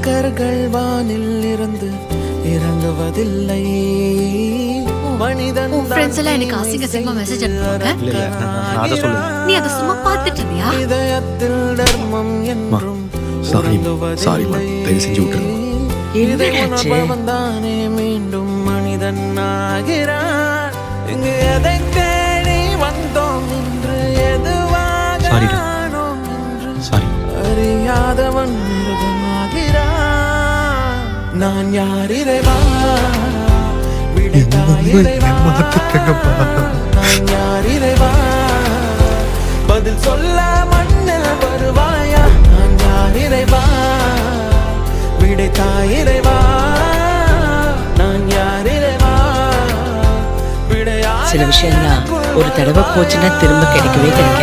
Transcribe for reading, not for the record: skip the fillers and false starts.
கற்கள் வானில் இருந்து இறங்குவதில்லை. மனிதன் ஃப்ரெண்ட்ஸ் எல்லாம் எனக்கு அசிங்கமா மெசேஜ் அனுப்புவாங்க. நீ அதை சும்மா பார்த்துட்டு இருந்தியா? இதயத்தில் தர்மம் என்றும் தானே மீண்டும் மனிதன் ஆகிறான். இங்கு எதை தேடி வந்தோம் என்று எதுவாக ஆனோம் என்று அறியாதவன் மிருகமாகிறான். நான் யார் இறைவா, விடைத்தாய் இறைவா. நான் யார் இறைவா, பதில் சொல்ல மண்ணில் வருவாயா. நான் யார் இறைவா, விடைத்தாய் இறைவா. நான் யார் இறைவா, சில விஷயம்லாம் ஒரு தடவை போச்சுன்னா திரும்ப கிடைக்கவே கிடைக்காது.